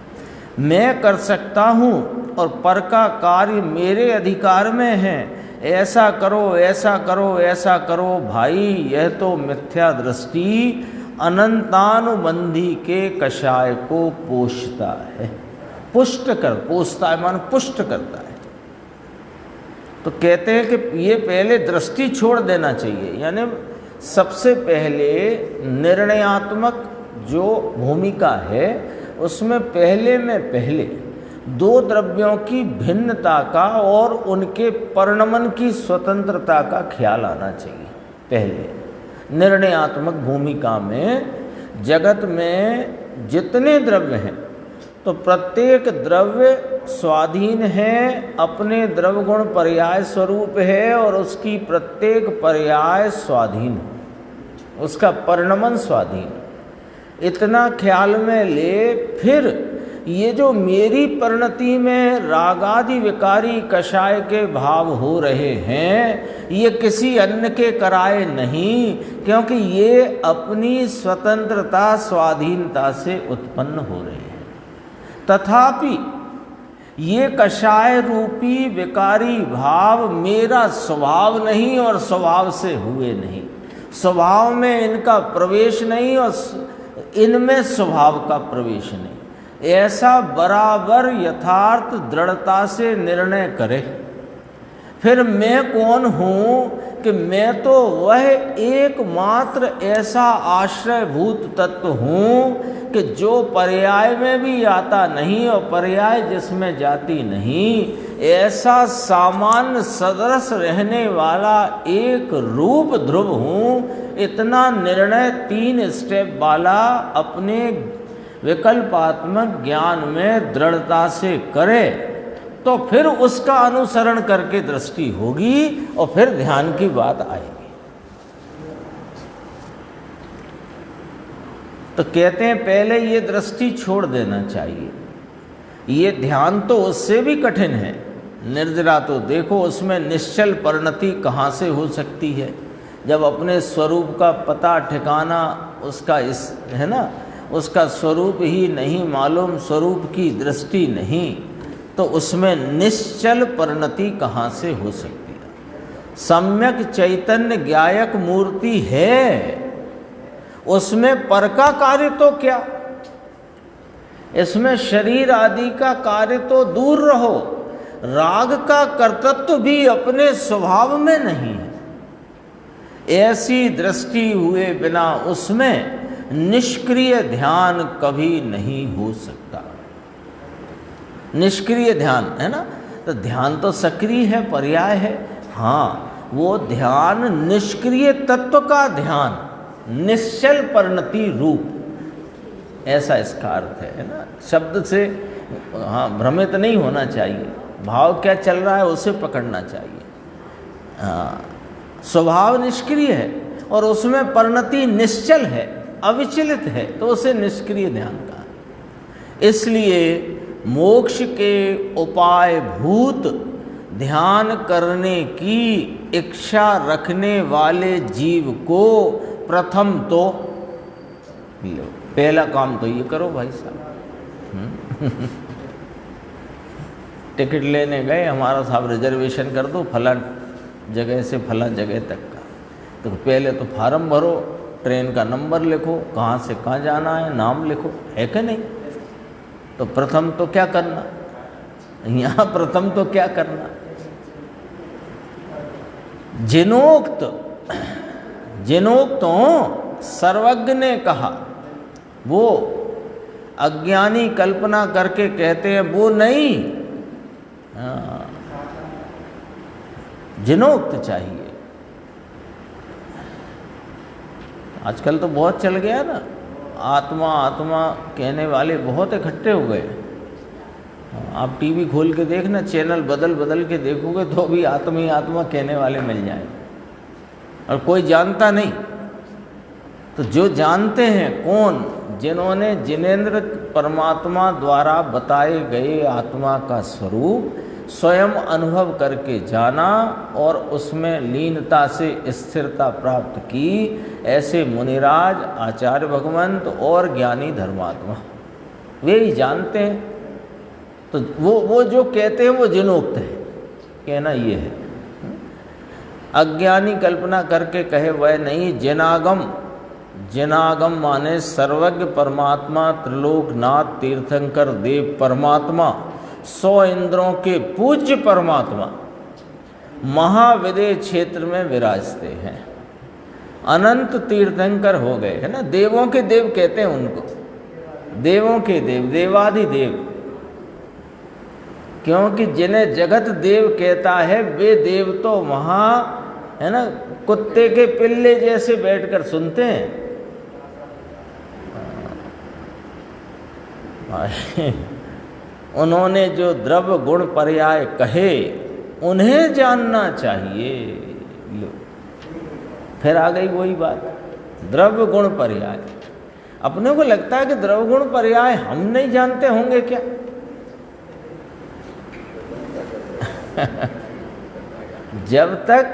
मैं कर सकता हूँ और पर का कार्य मेरे अधिकार में है, ऐसा करो ऐसा करो ऐसा करो। भाई, यह तो मिथ्या दृष्टि अनंतानुबंधी के कषाय को पोषता है। पुष्ट कर, पोषता है मान पुष्ट करता है। तो कहते हैं कि ये पहले दृष्टि छोड़ देना चाहिए, यानी सबसे पहले निर्णयात्मक जो भूमिका है उसमें पहले में पहले दो द्रव्यों की भिन्नता का और उनके परिणमन की स्वतंत्रता का ख्याल आना चाहिए। पहले निर्णयात्मक भूमिका में जगत में जितने द्रव्य हैं तो प्रत्येक द्रव्य स्वाधीन है, अपने द्रव्य गुण पर्याय स्वरूप है और उसकी प्रत्येक पर्याय स्वाधीन है, उसका परिणमन स्वाधीन। इतना ख्याल में ले, फिर ये जो मेरी परिणति में रागादि विकारी कषाय के भाव हो रहे हैं, ये किसी अन्य के कराए नहीं, क्योंकि ये अपनी स्वतंत्रता स्वाधीनता से उत्पन्न हो रहे हैं। तथापि ये कषाय रूपी विकारी भाव मेरा स्वभाव नहीं और स्वभाव से हुए नहीं, स्वभाव में इनका प्रवेश नहीं और इनमें स्वभाव का प्रवेश नहीं, ऐसा बराबर यथार्थ दृढ़ता से निर्णय करे। फिर मैं कौन हूँ कि मैं तो वह एकमात्र ऐसा आश्रयभूत तत्व हूँ कि जो पर्याय में भी आता नहीं और पर्याय जिसमें जाती नहीं, ऐसा सामान्य सदृश रहने वाला एक रूप ध्रुव हूँ। इतना निर्णय 3 स्टेप वाला अपने विकल्पात्मक ज्ञान में दृढ़ता से करे तो फिर उसका अनुसरण करके दृष्टि होगी और फिर ध्यान की बात आएगी। तो कहते हैं पहले ये दृष्टि छोड़ देना चाहिए। ये ध्यान तो उससे भी कठिन है। निर्जरा तो देखो, उसमें निश्चल परिणति कहाँ से हो सकती है जब अपने स्वरूप का पता ठिकाना उसका इस है ना, उसका स्वरूप ही नहीं मालूम, स्वरूप की दृष्टि नहीं, तो उसमें निश्चल परिणति कहाँ से हो सकती है। सम्यक चैतन्य ज्ञायक मूर्ति है, उसमें पर का कार्य तो क्या, इसमें शरीर आदि का कार्य तो दूर रहो, राग का कर्तृत्व भी अपने स्वभाव में नहीं है। ऐसी दृष्टि हुए बिना उसमें निष्क्रिय ध्यान कभी नहीं हो सकता। निष्क्रिय ध्यान है ना, तो ध्यान तो सक्रिय है, पर्याय है। हाँ, वो ध्यान निष्क्रिय तत्व का ध्यान, निश्चल परिणति रूप, ऐसा इसका अर्थ है ना। शब्द से हाँ भ्रमित नहीं होना चाहिए, भाव क्या चल रहा है उसे पकड़ना चाहिए। हाँ, स्वभाव निष्क्रिय है और उसमें परिणति निश्चल है, अविचलित है, तो उसे निष्क्रिय ध्यान कहा। इसलिए मोक्ष के उपाय भूत ध्यान करने की इच्छा रखने वाले जीव को प्रथम तो लो, पहला काम तो ये करो भाई साहब। टिकट लेने गए, हमारा साहब रिजर्वेशन कर दो फला जगह से फला जगह तक का, तो पहले तो फार्म भरो, ट्रेन का नंबर लिखो, कहाँ से कहाँ जाना है नाम लिखो, है कि नहीं। तो प्रथम तो क्या करना, यहाँ प्रथम तो क्या करना। जिनोक्तों सर्वज्ञ ने कहा, वो अज्ञानी कल्पना करके कहते हैं वो नहीं, जिनोक्त चाहिए। आजकल तो बहुत चल गया ना, आत्मा आत्मा कहने वाले बहुत इकट्ठे हो गए। आप टीवी खोल के देखना, चैनल बदल बदल के देखोगे तो भी आत्मा ही आत्मा कहने वाले मिल जाएंगे, और कोई जानता नहीं। तो जो जानते हैं कौन, जिन्होंने जिनेंद्र परमात्मा द्वारा बताए गए आत्मा का स्वरूप स्वयं अनुभव करके जाना और उसमें लीनता से स्थिरता प्राप्त की, ऐसे मुनिराज, आचार्य भगवंत और ज्ञानी धर्मात्मा वे ही जानते हैं। तो वो जो कहते हैं वो जिनोक्त है, कहना ये है। अज्ञानी कल्पना करके कहे वह नहीं, जिनागम। जिनागम माने सर्वज्ञ परमात्मा, त्रिलोकनाथ तीर्थंकर देव परमात्मा, 100 इंद्रों के पूज्य परमात्मा महाविदय क्षेत्र में विराजते हैं, अनंत तीर्थंकर हो गए, है ना। देवों के देव कहते हैं उनको, देवों के देव, देवाधिदेव। क्योंकि जिन्हें जगत देव कहता है वे देव तो वहाँ है ना कुत्ते के पिल्ले जैसे बैठकर सुनते हैं। उन्होंने जो द्रव्य गुण पर्याय कहे उन्हें जानना चाहिए। लो फिर आ गई वही बात, द्रव्य गुण पर्याय। अपने को लगता है कि द्रव्य गुण पर्याय हम नहीं जानते होंगे क्या? जब तक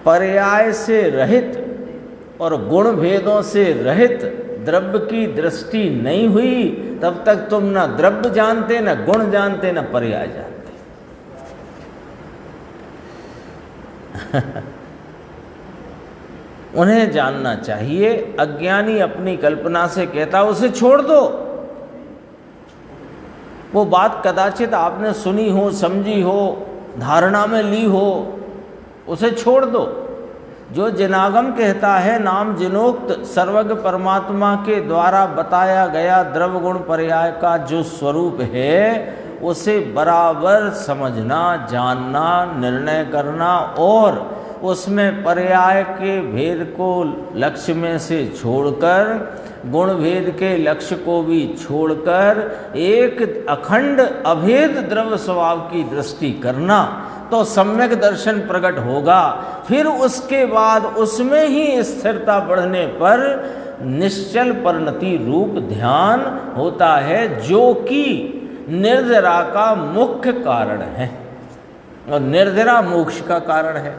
पर्याय से रहित और गुण भेदों से रहित द्रव्य की दृष्टि नहीं हुई तब तक तुम ना द्रव्य जानते, ना गुण जानते, ना पर्याय जानते। उन्हें जानना चाहिए। अज्ञानी अपनी कल्पना से कहता उसे छोड़ दो। वो बात कदाचित आपने सुनी हो, समझी हो, धारणा में ली हो, उसे छोड़ दो। जो जिनागम कहता है नाम जिनोक्त सर्वज्ञ परमात्मा के द्वारा बताया गया द्रव्य गुण पर्याय का जो स्वरूप है उसे बराबर समझना, जानना, निर्णय करना और उसमें पर्याय के भेद को लक्ष्य में से छोड़कर गुण भेद के लक्ष्य को भी छोड़कर एक अखंड अभेद द्रव्य स्वभाव की दृष्टि करना, तो सम्यक दर्शन प्रकट होगा। फिर उसके बाद उसमें ही स्थिरता बढ़ने पर निश्चल परिणति रूप ध्यान होता है, जो कि निर्जरा का मुख्य कारण है और निर्जरा मोक्ष का कारण है।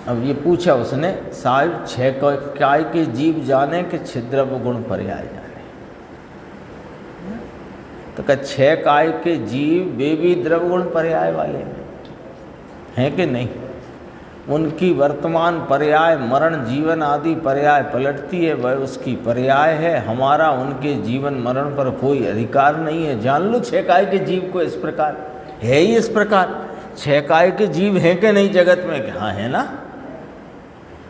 अब ये पूछा उसने, साहिब छह काय के जीव जाने कि छिद्रव्य गुण पर्याय जाने। तो क्या छह काय के जीव वे भी द्रव्य गुण पर्याय वाले हैं कि नहीं? उनकी वर्तमान पर्याय मरण जीवन आदि पर्याय पलटती है, वह उसकी पर्याय है। हमारा उनके जीवन मरण पर कोई अधिकार नहीं है। जान लो छह काय के जीव को इस प्रकार है ही इस प्रकार। छह काय के जीव हैं कि नहीं जगत में? हाँ है ना।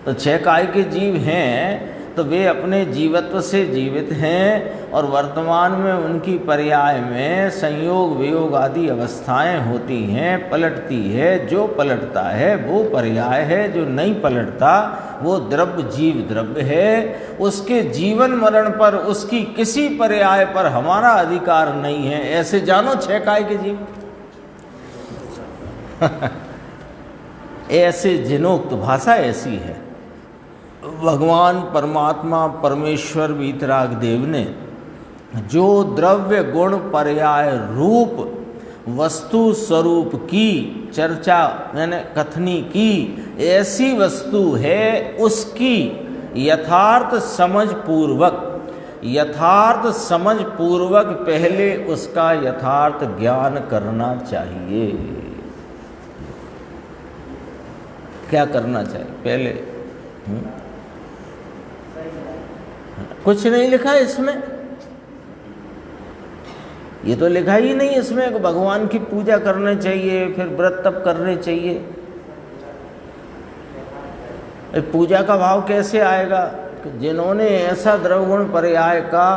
तो छह काय के जीव हैं तो वे अपने जीवत्व से जीवित हैं और वर्तमान में उनकी पर्याय में संयोग वियोग आदि अवस्थाएं होती हैं, पलटती है। जो पलटता है वो पर्याय है, जो नहीं पलटता वो द्रव्य जीव द्रव्य है। उसके जीवन मरण पर उसकी किसी पर्याय पर हमारा अधिकार नहीं है। ऐसे जानो छह काय के जीव। ऐसे जिनोक्त भाषा ऐसी है। भगवान परमात्मा परमेश्वर वीतराग देव ने जो द्रव्य गुण पर्याय रूप वस्तु स्वरूप की चर्चा मैंने कथनी की, ऐसी वस्तु है उसकी यथार्थ समझ पूर्वक पहले उसका यथार्थ ज्ञान करना चाहिए। क्या करना चाहिए पहले? कुछ नहीं लिखा इसमें, ये तो लिखा ही नहीं इसमें कि भगवान की पूजा करनी चाहिए, फिर व्रत तप करने चाहिए। पूजा का भाव कैसे आएगा? जिन्होंने ऐसा द्रव्यगुण पर्याय का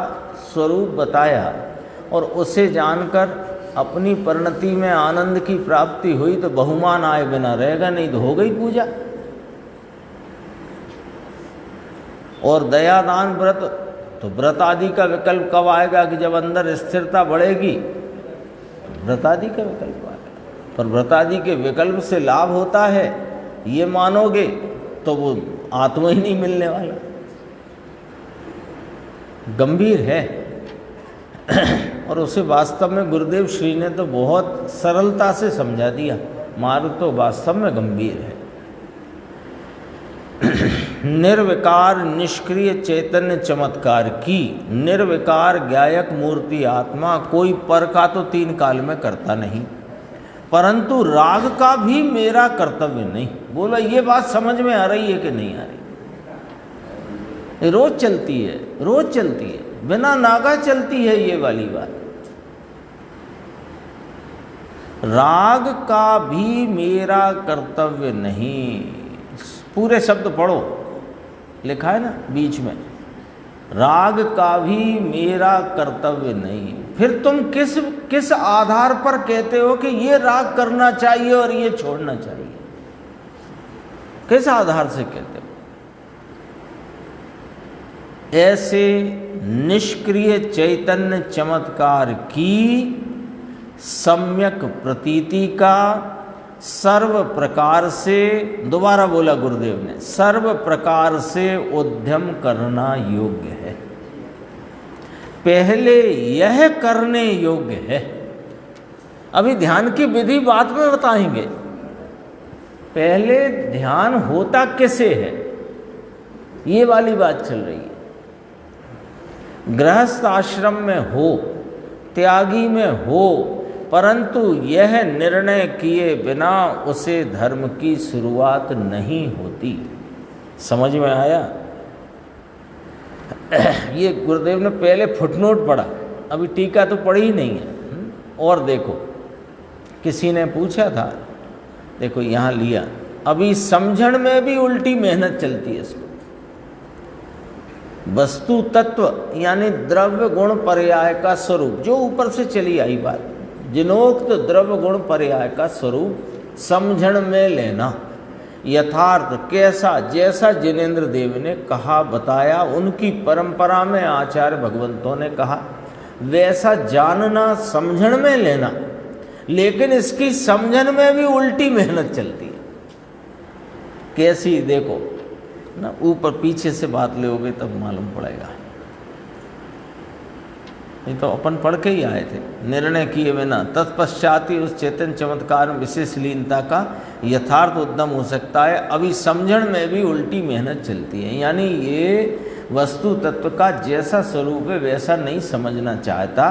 स्वरूप बताया और उसे जानकर अपनी परिणति में आनंद की प्राप्ति हुई तो बहुमान आए बिना रहेगा नहीं, तो हो गई पूजा। और दयादान व्रत, तो व्रत आदि का विकल्प कब आएगा? कि जब अंदर स्थिरता बढ़ेगी व्रत आदि का विकल्प आएगा। पर व्रत आदि के विकल्प से लाभ होता है ये मानोगे तो वो आत्मा ही नहीं मिलने वाला। गंभीर है। और उसे वास्तव में गुरुदेव श्री ने तो बहुत सरलता से समझा दिया। मार्ग तो वास्तव में गंभीर है। निर्विकार निष्क्रिय चैतन्य चमत्कार की निर्विकार ज्ञायक मूर्ति आत्मा कोई पर का तो तीन काल में करता नहीं, परंतु राग का भी मेरा कर्तव्य नहीं। बोला ये बात समझ में आ रही है कि नहीं आ रही? रोज चलती है, रोज चलती है, बिना नागा चलती है ये वाली बात। राग का भी मेरा कर्तव्य नहीं। पूरे शब्द पढ़ो, लिखा है ना बीच में। राग का भी मेरा कर्तव्य नहीं। फिर तुम किस आधार पर कहते हो कि ये राग करना चाहिए और ये छोड़ना चाहिए? किस आधार से कहते हो? ऐसे निष्क्रिय चैतन्य चमत्कार की सम्यक प्रतीति का सर्व प्रकार से, दोबारा बोला गुरुदेव ने, सर्व प्रकार से उद्यम करना योग्य है। पहले यह करने योग्य है। अभी ध्यान की विधि बाद में बताएंगे, पहले ध्यान होता कैसे है ये वाली बात चल रही है। गृहस्थ आश्रम में हो, त्यागी में हो, परंतु यह निर्णय किए बिना उसे धर्म की शुरुआत नहीं होती। समझ में आया? ये गुरुदेव ने पहले फुटनोट पढ़ा, अभी टीका तो पढ़ी ही नहीं है। और देखो, किसी ने पूछा था, देखो यहाँ लिया, अभी समझण में भी उल्टी मेहनत चलती है इसको। वस्तु तत्व यानी द्रव्य गुण पर्याय का स्वरूप, जो ऊपर से चली आई बात, जिनोक्त द्रव्य गुण पर्याय का स्वरूप समझण में लेना, यथार्थ कैसा जैसा जिनेंद्र देव ने कहा बताया, उनकी परंपरा में आचार्य भगवंतों ने कहा वैसा जानना समझण में लेना। लेकिन इसकी समझण में भी उल्टी मेहनत चलती है। कैसी? देखो ना, ऊपर पीछे से बात लोगे तब मालूम पड़ेगा। ये तो अपन पढ़ के ही आए थे। निर्णय किए बिना तत्पश्चात ही उस चेतन चमत्कार में विशेष लीनता का यथार्थ उद्यम हो सकता है। अभी समझण में भी उल्टी मेहनत चलती है, यानी ये वस्तु तत्व का जैसा स्वरूप है वैसा नहीं समझना चाहता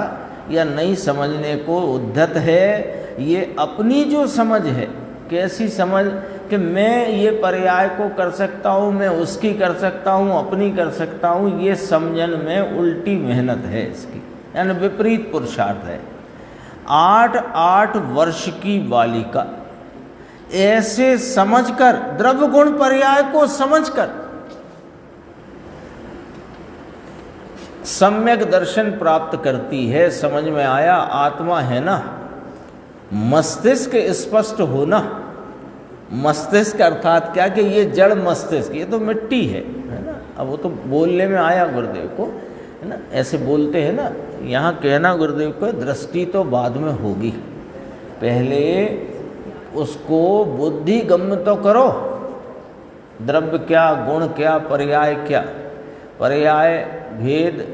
या नहीं समझने को उद्धत है। ये अपनी जो समझ है, कैसी समझ कि मैं ये पर्याय को कर सकता हूँ, मैं उसकी कर सकता हूँ, अपनी कर सकता हूँ, ये समझन में उल्टी मेहनत है इसकी, यानी विपरीत पुरुषार्थ है। 8 वर्ष की बालिका ऐसे समझकर, द्रव्य गुण पर्याय को समझकर सम्यक दर्शन प्राप्त करती है। समझ में आया? आत्मा है ना, मस्तिष्क स्पष्ट होना। मस्तिष्क अर्थात क्या कि ये जड़ मस्तिष्क, ये तो मिट्टी है ना। अब वो तो बोलने में आया गुरुदेव को, है ना, ऐसे बोलते हैं ना। यहाँ कहना गुरुदेव को दृष्टि तो बाद में होगी, पहले उसको बुद्धि गम्य तो करो। द्रव्य क्या, गुण क्या, पर्याय क्या। पर्याय भेद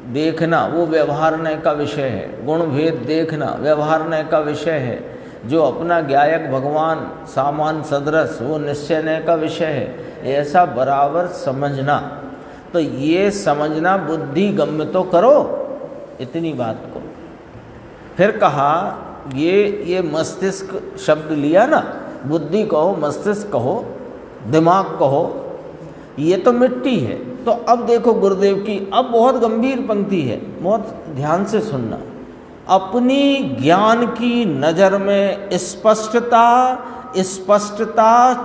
देखना वो व्यवहारने का विषय है, गुण भेद देखना व्यवहारने का विषय है। जो अपना ज्ञायक भगवान सामान सदृश वो निश्चयने का विषय है। ऐसा बराबर समझना, तो ये समझना बुद्धि गम्य तो करो, इतनी बात को। फिर कहा ये मस्तिष्क शब्द लिया ना, बुद्धि कहो, मस्तिष्क कहो, दिमाग कहो, ये तो मिट्टी है। तो अब देखो गुरुदेव की, अब बहुत गंभीर पंक्ति है, बहुत ध्यान से सुनना। अपनी ज्ञान की नज़र में स्पष्टता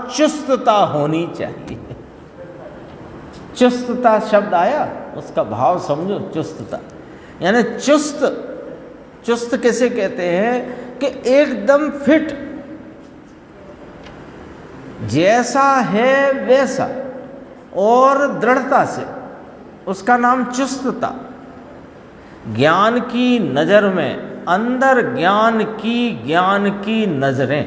चुस्तता होनी चाहिए। चुस्तता शब्द आया, उसका भाव समझो। चुस्तता यानी चुस्त किसे कहते हैं कि एकदम फिट, जैसा है वैसा और दृढ़ता से, उसका नाम चुस्तता। ज्ञान की नज़र में, अंदर ज्ञान की नज़रें,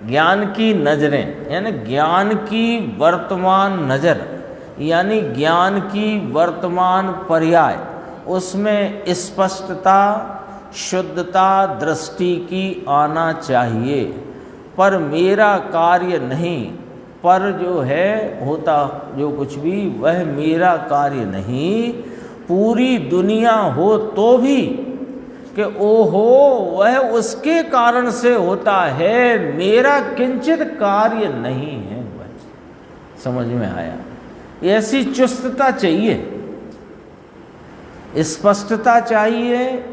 ज्ञान की नज़रें यानी ज्ञान की वर्तमान नज़र, यानी ज्ञान की वर्तमान पर्याय, उसमें स्पष्टता शुद्धता दृष्टि की आना चाहिए। पर मेरा कार्य नहीं, पर जो है होता जो कुछ भी वह मेरा कार्य नहीं। पूरी दुनिया हो तो भी कि ओहो वह उसके कारण से होता है, मेरा किंचित कार्य नहीं है वह। समझ में आया? ऐसी चुस्तता चाहिए, स्पष्टता चाहिए,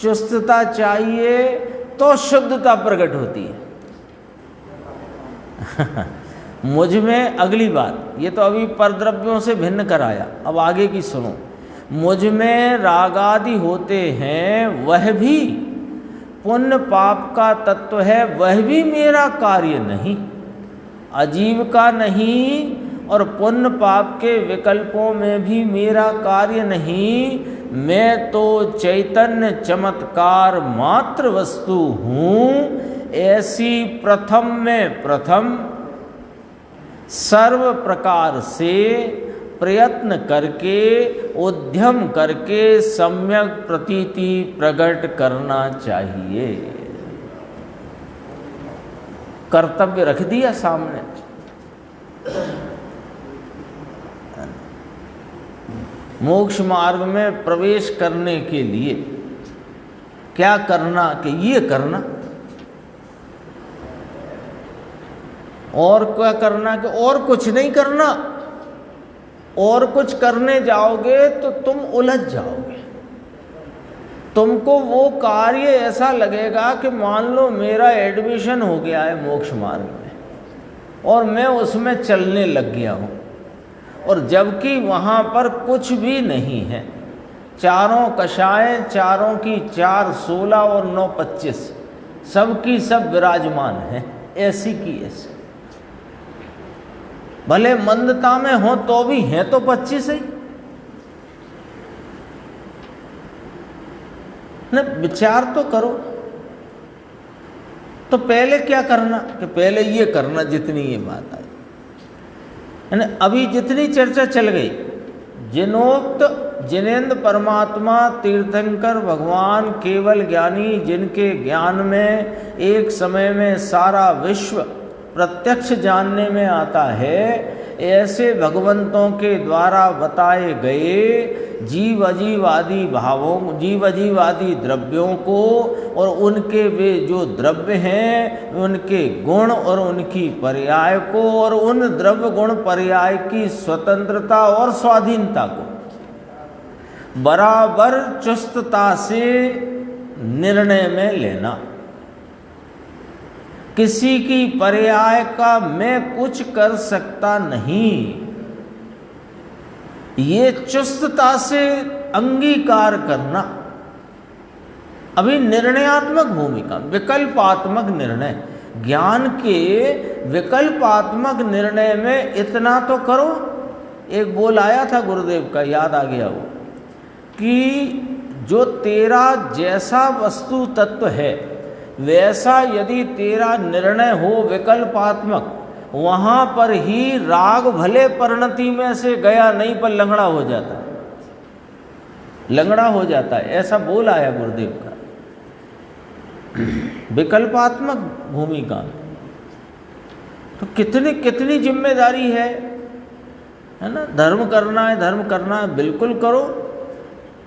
चुस्तता चाहिए, तो शुद्धता प्रकट होती है। मुझ में, अगली बात, ये तो अभी परद्रव्यों से भिन्न कराया, अब आगे की सुनो। मुझ में राग आदि होते हैं, वह भी पुण्य पाप का तत्व है, वह भी मेरा कार्य नहीं, आजीविका नहीं, और पुण्य पाप के विकल्पों में भी मेरा कार्य नहीं। मैं तो चैतन्य चमत्कार मात्र वस्तु हूँ। ऐसी प्रथम में प्रथम सर्व प्रकार से प्रयत्न करके, उद्यम करके सम्यक प्रतीति प्रकट करना चाहिए। कर्तव्य रख दिया सामने। मोक्ष मार्ग में प्रवेश करने के लिए क्या करना, कि ये करना, और क्या करना कि और कुछ नहीं करना। और कुछ करने जाओगे तो तुम उलझ जाओगे। तुमको वो कार्य ऐसा लगेगा कि मान लो मेरा एडमिशन हो गया है मोक्ष मार्ग में और मैं उसमें चलने लग गया हूँ, और जबकि वहाँ पर कुछ भी नहीं है। चारों कषाएं, चारों की 4 16 और 9 25, सबकी सब विराजमान हैं, ऐसी की ऐसी। भले मंदता में हो तो भी हैं तो 25 ही न। विचार तो करो। तो पहले क्या करना, कि पहले ये करना जितनी ये बात आई है ना। अभी जितनी चर्चा चल गई, जिनोक्त जिनेन्द्र परमात्मा तीर्थंकर भगवान केवल ज्ञानी, जिनके ज्ञान में एक समय में सारा विश्व प्रत्यक्ष जानने में आता है, ऐसे भगवंतों के द्वारा बताए गए जीव अजीवादी भावों, जीव अजीवादी द्रव्यों को और उनके वे जो द्रव्य हैं, उनके गुण और उनकी पर्याय को, और उन द्रव्य गुण पर्याय की स्वतंत्रता और स्वाधीनता को बराबर चुस्तता से निर्णय में लेना। किसी की पर्याय का मैं कुछ कर सकता नहीं, ये चुस्तता से अंगीकार करना। अभी निर्णयात्मक भूमिका, विकल्पात्मक निर्णय, ज्ञान के विकल्पात्मक निर्णय में इतना तो करो। एक बोल आया था गुरुदेव का, याद आ गया वो, कि जो तेरा जैसा वस्तु तत्व है वैसा यदि तेरा निर्णय हो विकल्पात्मक, वहाँ पर ही राग भले परिणति में से गया नहीं पर लंगड़ा हो जाता है, लंगड़ा हो जाता है। ऐसा बोल आया गुरुदेव का। विकल्पात्मक भूमिका तो कितनी कितनी जिम्मेदारी है ना। धर्म करना है, धर्म करना है, बिल्कुल करो,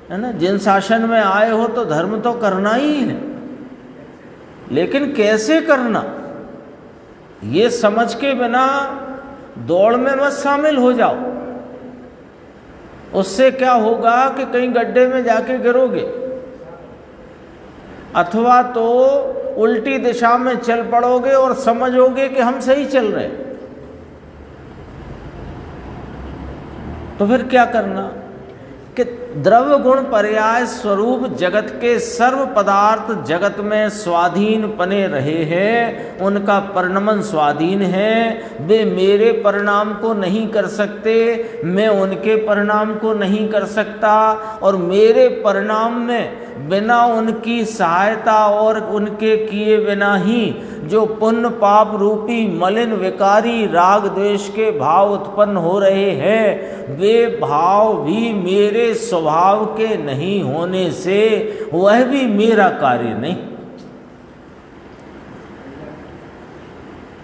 है ना। जिन शासन में आए हो तो धर्म तो करना ही है, लेकिन कैसे करना ये समझ के बिना दौड़ में मत शामिल हो जाओ। उससे क्या होगा कि कहीं गड्ढे में जाके गिरोगे, अथवा तो उल्टी दिशा में चल पड़ोगे और समझोगे कि हम सही चल रहे। तो फिर क्या करना कि द्रव्य गुण पर्याय स्वरूप जगत के सर्व पदार्थ जगत में स्वाधीन बने रहे हैं, उनका परिणमन स्वाधीन है। वे मेरे परिणाम को नहीं कर सकते, मैं उनके परिणाम को नहीं कर सकता, और मेरे परिणाम में बिना उनकी सहायता और उनके किए बिना ही जो पुण्य पाप रूपी मलिन विकारी राग द्वेष के भाव उत्पन्न हो रहे हैं, वे भाव भी मेरे स्वभाव के नहीं होने से वह भी मेरा कार्य नहीं।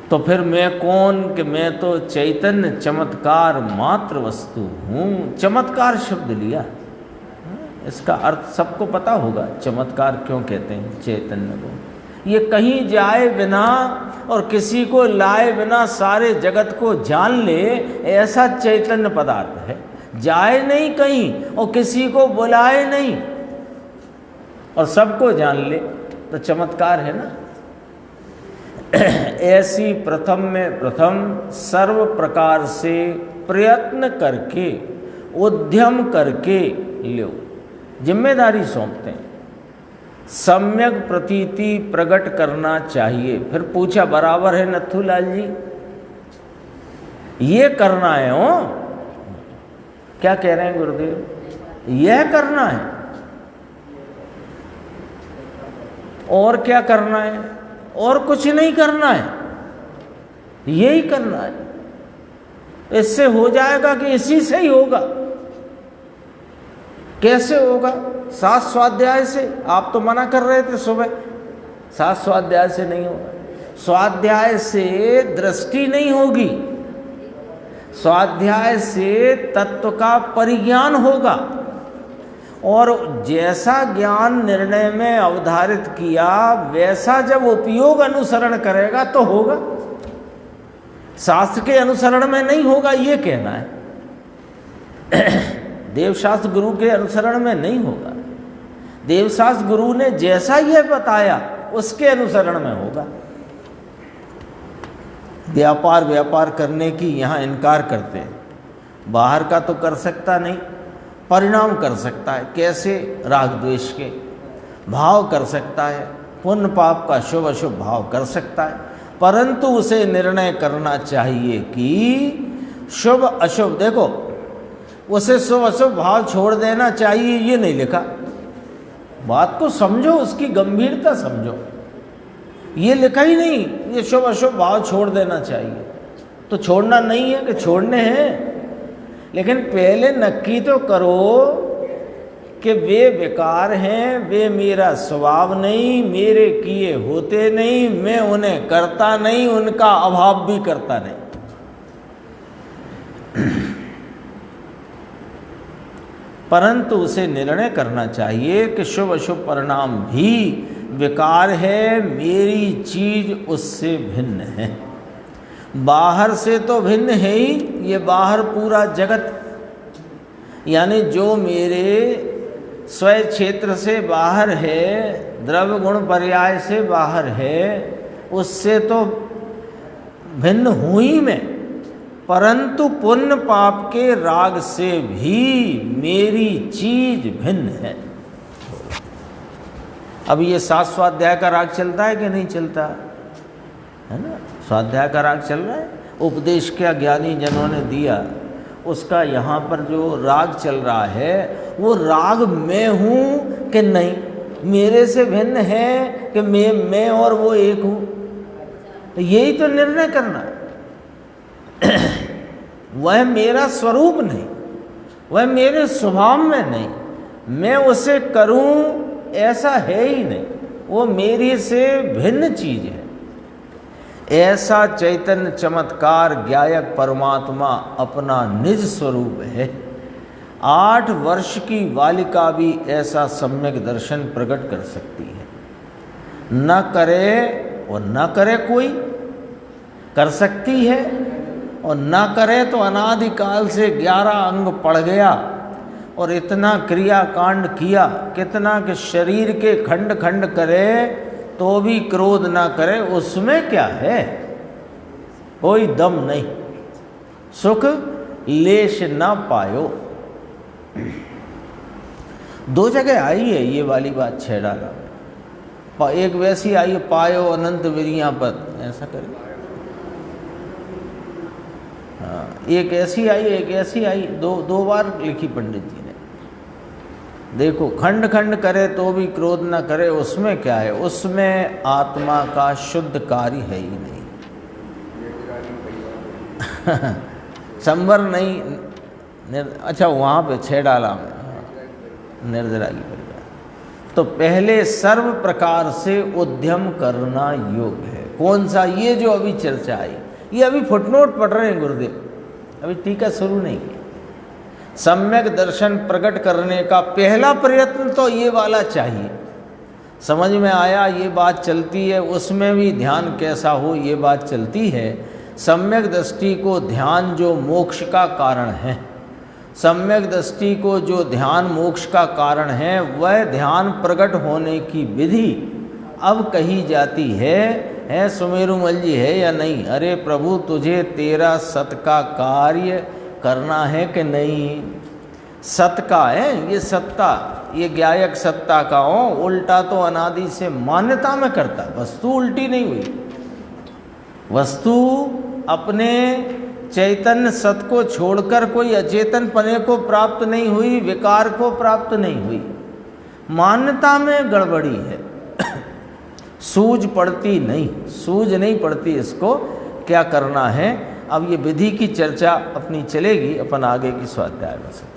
तो फिर मैं कौन, कि मैं तो चैतन्य चमत्कार मात्र वस्तु हूँ। चमत्कार शब्द लिया, इसका अर्थ सबको पता होगा, चमत्कार क्यों कहते हैं चैतन्य को। ये कहीं जाए बिना और किसी को लाए बिना सारे जगत को जान ले, ऐसा चैतन्य पदार्थ है। जाए नहीं कहीं और किसी को बुलाए नहीं और सबको जान ले, तो चमत्कार है ना। ऐसी प्रथम में प्रथम सर्व प्रकार से प्रयत्न करके उद्यम करके लो, जिम्मेदारी सौंपते हैं। सम्यक प्रतीति प्रकट करना चाहिए। फिर पूछा बराबर है नथुलाल जी, ये करना है हो? क्या कह रहे हैं गुरुदेव? यह करना है। और क्या करना है? और कुछ नहीं करना है, यही करना है। इससे हो जाएगा कि इसी से ही होगा? कैसे होगा? सात स्वाध्याय से। आप तो मना कर रहे थे सुबह, सात स्वाध्याय से नहीं होगा। स्वाध्याय से दृष्टि नहीं होगी, स्वाध्याय से तत्व का परिज्ञान होगा। और जैसा ज्ञान निर्णय में अवधारित किया वैसा जब उपयोग अनुसरण करेगा तो होगा। शास्त्र के अनुसरण में नहीं होगा, ये कहना है। देवशास्त्र गुरु के अनुसरण में नहीं होगा। देवशास्त्र गुरु ने जैसा यह बताया उसके अनुसरण में होगा। व्यापार करने की यहाँ इनकार करते हैं। बाहर का तो कर सकता नहीं, परिणाम कर सकता है। कैसे? राग द्वेष के भाव कर सकता है, पुण्य पाप का शुभ अशुभ भाव कर सकता है, परंतु उसे निर्णय करना चाहिए कि शुभ अशुभ, देखो उसे शुभ अशुभ भाव छोड़ देना चाहिए, ये नहीं लिखा। बात को समझो, उसकी गंभीरता समझो। ये लिखा ही नहीं ये शुभ अशुभ भाव छोड़ देना चाहिए। तो छोड़ना नहीं है कि छोड़ने हैं, लेकिन पहले नक्की तो करो कि वे विकार हैं, वे मेरा स्वभाव नहीं, मेरे किए होते नहीं, मैं उन्हें करता नहीं, उनका अभाव भी करता नहीं। परंतु उसे निर्णय करना चाहिए कि शुभ अशुभ परिणाम भी विकार है, मेरी चीज उससे भिन्न है। बाहर से तो भिन्न है ही, ये बाहर पूरा जगत, यानी जो मेरे स्वयं क्षेत्र से बाहर है, द्रव्य गुण पर्याय से बाहर है, उससे तो भिन्न हूँ ही मैं, परंतु पुण्य पाप के राग से भी मेरी चीज भिन्न है। अब ये सात स्वाध्याय का राग चलता है कि नहीं चलता है ना? स्वाध्याय का राग चल रहा है। उपदेश क्या ज्ञानी जनों ने दिया, उसका यहाँ पर जो राग चल रहा है वो राग मैं हूँ कि नहीं, मेरे से भिन्न है कि मैं और वो एक हूँ। तो यही तो निर्णय करना है। वह मेरा स्वरूप नहीं, वह मेरे स्वभाव में नहीं, मैं उसे करूं ऐसा है ही नहीं, वो मेरी से भिन्न चीज है। ऐसा चैतन्य चमत्कार ज्ञायक परमात्मा अपना निज स्वरूप है। 8 वर्ष की बालिका भी ऐसा सम्यक दर्शन प्रकट कर सकती है। न करे और न करे कोई, कर सकती है, और न करे तो अनादिकाल से 11 अंग पड़ गया और इतना क्रियाकांड किया, कितना कि शरीर के खंड खंड करे तो भी क्रोध ना करे, उसमें क्या है? कोई दम नहीं, सुख लेश ना पायो। 2 जगह आई है ये वाली बात छेड़ाला। एक वैसी आई, पायो अनंत विरियां पद, ऐसा करे। हाँ, एक ऐसी आई, एक ऐसी आई, दो बार लिखी पंडित जी ने। देखो, खंड खंड करे तो भी क्रोध न करे, उसमें क्या है? उसमें आत्मा का शुद्ध कार्य है ही नहीं। संवर नहीं, अच्छा वहाँ पे छेड़ाला में निर्जरागी परिवार। तो पहले सर्व प्रकार से उद्यम करना योग्य है। कौन सा? ये जो अभी चर्चा आई, ये अभी फुटनोट पढ़ रहे हैं गुरुदेव, अभी टीका शुरू नहीं किया। सम्यक दर्शन प्रकट करने का पहला प्रयत्न तो ये वाला चाहिए। समझ में आया ये बात चलती है, उसमें भी ध्यान कैसा हो ये बात चलती है। सम्यक दृष्टि को ध्यान जो मोक्ष का कारण है, सम्यक दृष्टि को जो ध्यान मोक्ष का कारण है, वह ध्यान प्रकट होने की विधि अब कही जाती है सुमेरुमल जी है या नहीं? अरे प्रभु तुझे तेरा सत का कार्य करना है कि नहीं? सत का है ये सत्ता, ये ज्ञायक सत्ता का हो, उल्टा तो अनादि से मान्यता में करता, वस्तु उल्टी नहीं हुई। वस्तु अपने चैतन्य सत को छोड़कर कोई अचेतन पने को प्राप्त नहीं हुई, विकार को प्राप्त नहीं हुई, मान्यता में गड़बड़ी है। सूझ पड़ती नहीं, सूझ नहीं पड़ती इसको क्या करना है। अब ये विधि की चर्चा अपनी चलेगी, अपन आगे की स्वाध्याय में से